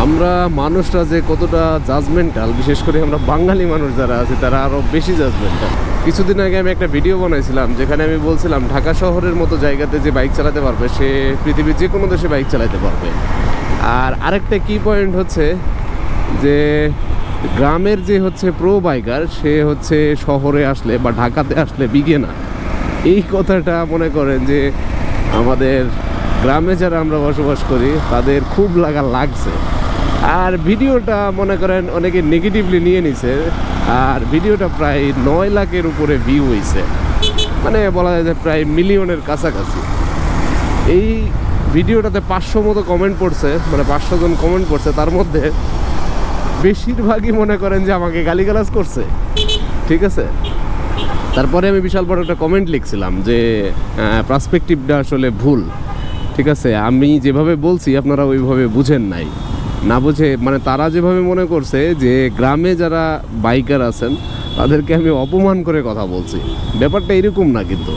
আমরা মানুষরা যে কতটা জাজমেন্টাল, বিশেষ করে আমরা বাঙালি মানুষ যারা আছে তারা আরও বেশি জাজমেন্টাল। কিছুদিন আগে আমি একটা ভিডিও বানাইছিলাম যেখানে আমি বলছিলাম ঢাকা শহরের মতো জায়গাতে যে বাইক চালাতে পারবে সে পৃথিবীর যে কোনো দেশে বাইক চালাতে পারবে। আর আরেকটা কি পয়েন্ট হচ্ছে যে গ্রামের যে হচ্ছে প্রো বাইকার সে হচ্ছে শহরে আসলে বা ঢাকাতে আসলে বিগে না। এই কথাটা মনে করেন যে আমাদের গ্রামে যারা আমরা বসবাস করি তাদের খুব লাগছে। আর ভিডিওটা মনে করেন অনেকে নেগেটিভলি নিয়ে নিছে। আর ভিডিওটা প্রায় 9 লাখের উপরে ভিউ হয়েছে, মানে বলা যায় যে প্রায় মিলিয়নের কাছাকাছি। এই ভিডিওটাতে 500 মতো কমেন্ট পড়ছে, মানে 500 জন কমেন্ট পড়ছে। তার মধ্যে বেশিরভাগই মনে করেন যে আমাকে গালিগালাজ করছে, ঠিক আছে। তারপরে আমি বিশাল বড় একটা কমেন্ট লিখছিলাম যে পার্সপেক্টিভটা আসলে ভুল, ঠিক আছে। আমি যেভাবে বলছি আপনারা ওইভাবে বুঝেন নাই, না বুঝে মানে তারা যেভাবে মনে করছে যে গ্রামে যারা বাইকার আছেন তাদেরকে আমি অপমান করে কথা বলছি। ব্যাপারটা এরকম না। কিন্তু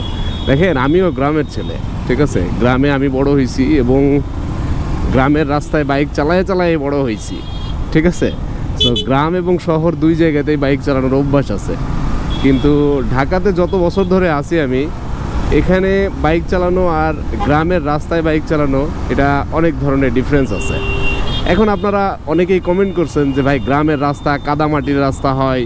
দেখেন আমিও গ্রামের ছেলে, ঠিক আছে। গ্রামে আমি বড় হয়েছি এবং গ্রামের রাস্তায় বাইক চালায় বড় হয়েছি, ঠিক আছে। তো গ্রাম এবং শহর দুই জায়গাতেই বাইক চালানোর অভ্যাস আছে। কিন্তু ঢাকাতে যত বছর ধরে আছি আমি, এখানে বাইক চালানো আর গ্রামের রাস্তায় বাইক চালানো এটা অনেক ধরনের ডিফারেন্স আছে। এখন আপনারা অনেকেই কমেন্ট করছেন যে ভাই গ্রামের রাস্তা কাদামাটির রাস্তা হয়,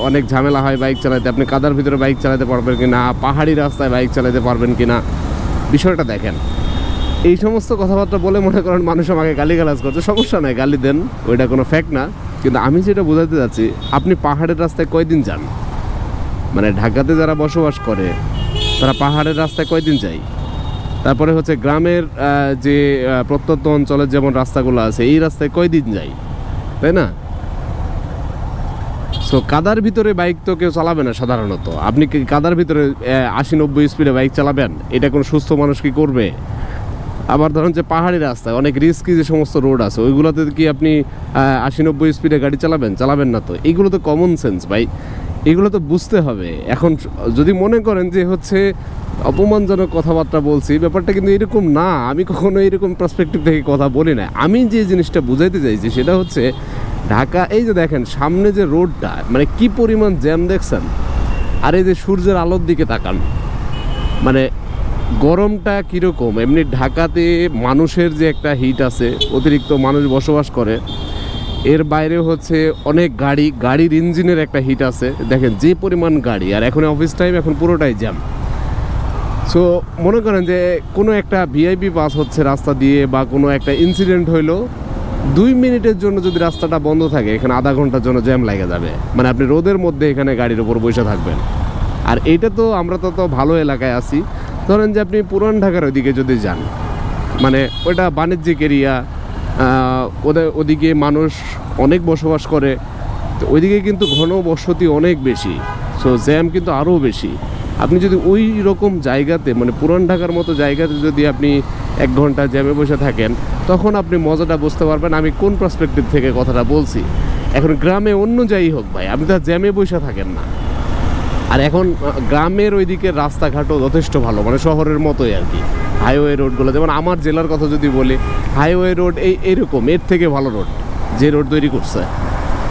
অনেক ঝামেলা হয় বাইক চালাতে, আপনি কাদার ভিতরে বাইক চালাতে পারবেন কি না, পাহাড়ি রাস্তায় বাইক চালাতে পারবেন কি না। বিষয়টা দেখেন, এই সমস্ত কথাবার্তা বলে মনে করেন মানুষ আমাকে গালিগালাজ করছে। সমস্যা নাই, গালি দেন, ওইটা কোনো ফ্যাক্ট না। কিন্তু আমি যেটা বোঝাতে যাচ্ছি, আপনি পাহাড়ের রাস্তায় কয়দিন যান? মানে ঢাকাতে যারা বসবাস করে তারা পাহাড়ের রাস্তায় কয়দিন যায়? তারপরে হচ্ছে গ্রামের যে প্রত্যন্ত অঞ্চলের যেমন রাস্তাগুলো আছে এই রাস্তায় কয়দিন যায়, তাই না? সো কাদার ভিতরে বাইক তো কেউ চালাবে না সাধারণত। আপনি কি কাদার ভিতরে 80-90 স্পিডে বাইক চালাবেন? এটা কোনো সুস্থ মানুষ কি করবে? আবার ধরুন যে পাহাড়ি রাস্তায় অনেক রিস্কি যে সমস্ত রোড আছে ওইগুলোতে কি আপনি 80-90 স্পিডে গাড়ি চালাবেন না তো। এইগুলো তো কমন সেন্স ভাই, এগুলো তো বুঝতে হবে। এখন যদি মনে করেন যে হচ্ছে অপমানজনক কথাবার্তা বলছি, ব্যাপারটা কিন্তু এরকম না। আমি কখনো এরকম পার্সপেক্টিভ থেকে কথা বলি না। আমি যে জিনিসটা বুঝাইতে চাইছি সেটা হচ্ছে ঢাকা, এই যে দেখেন সামনে যে রোডটা, মানে কি পরিমাণ জ্যাম দেখছেন। আর এই যে সূর্যের আলোর দিকে তাকান, মানে গরমটা কীরকম। এমনি ঢাকাতে মানুষের যে একটা হিট আছে, অতিরিক্ত মানুষ বসবাস করে, এর বাইরে হচ্ছে অনেক গাড়ির ইঞ্জিনের একটা হিট আছে। দেখেন যে পরিমাণ গাড়ি, আর এখন অফিস টাইম, এখন পুরোটাই জ্যাম। সো মনে করেন যে কোনো একটা ভিআইপি বাস হচ্ছে রাস্তা দিয়ে, বা কোনো একটা ইনসিডেন্ট হইলো, 2 মিনিটের জন্য যদি রাস্তাটা বন্ধ থাকে এখানে আধা ঘন্টার জন্য জ্যাম লেগে যাবে। মানে আপনি রোদের মধ্যে এখানে গাড়ির উপর বসে থাকবেন। আর এইটা তো আমরা তো ভালো এলাকায় আছি। ধরেন যে আপনি পুরান ঢাকার ওইদিকে যদি যান, মানে ওইটা বাণিজ্যিক এরিয়া, ওদিকে মানুষ অনেক বসবাস করে, তো ওইদিকে কিন্তু ঘন বসতি অনেক বেশি। সো জ্যাম কিন্তু আরও বেশি। আপনি যদি ওই রকম জায়গাতে, মানে পুরান ঢাকার মতো জায়গাতে যদি আপনি 1 ঘন্টা জ্যামে বসে থাকেন, তখন আপনি মজাটা বুঝতে পারবেন আমি কোন পার্সপেক্টিভ থেকে কথাটা বলছি। এখন গ্রামে অন্য যাই হোক ভাই, আপনি তো জ্যামে বসে থাকেন না। আর এখন গ্রামের ওই দিকের রাস্তাঘাটও যথেষ্ট ভালো, মানে শহরের মতোই আর কি। হাইওয়ে রোডগুলো, যেমন আমার জেলার কথা যদি বলি, হাইওয়ে রোড এইরকম, এর থেকে ভালো রোড যে রোড তৈরি করছে,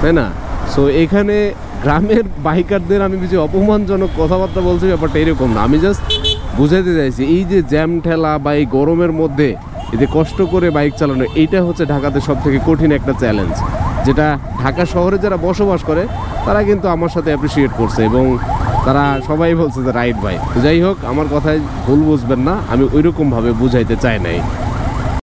তাই না? সো এখানে গ্রামের বাইকারদের আমি কিছু অপমানজনক কথাবার্তা বলছি, ব্যাপারটা এরকম না। আমি জাস্ট বুঝাইতে চাইছি এই যে জ্যাম ঠেলা বা এই গরমের মধ্যে এই যে কষ্ট করে বাইক চালানো, এইটা হচ্ছে ঢাকাতে সব থেকে কঠিন একটা চ্যালেঞ্জ, যেটা ঢাকা শহরে যারা বসবাস করে তারা কিন্তু আমার সাথে অ্যাপ্রিসিয়েট করছে এবং তারা সবাই বলছে যে রাইট ভাই। তো যাই হোক, আমার কথায় ভুল বুঝবেন না, আমি ওইরকমভাবে বুঝাইতে চাই নাই।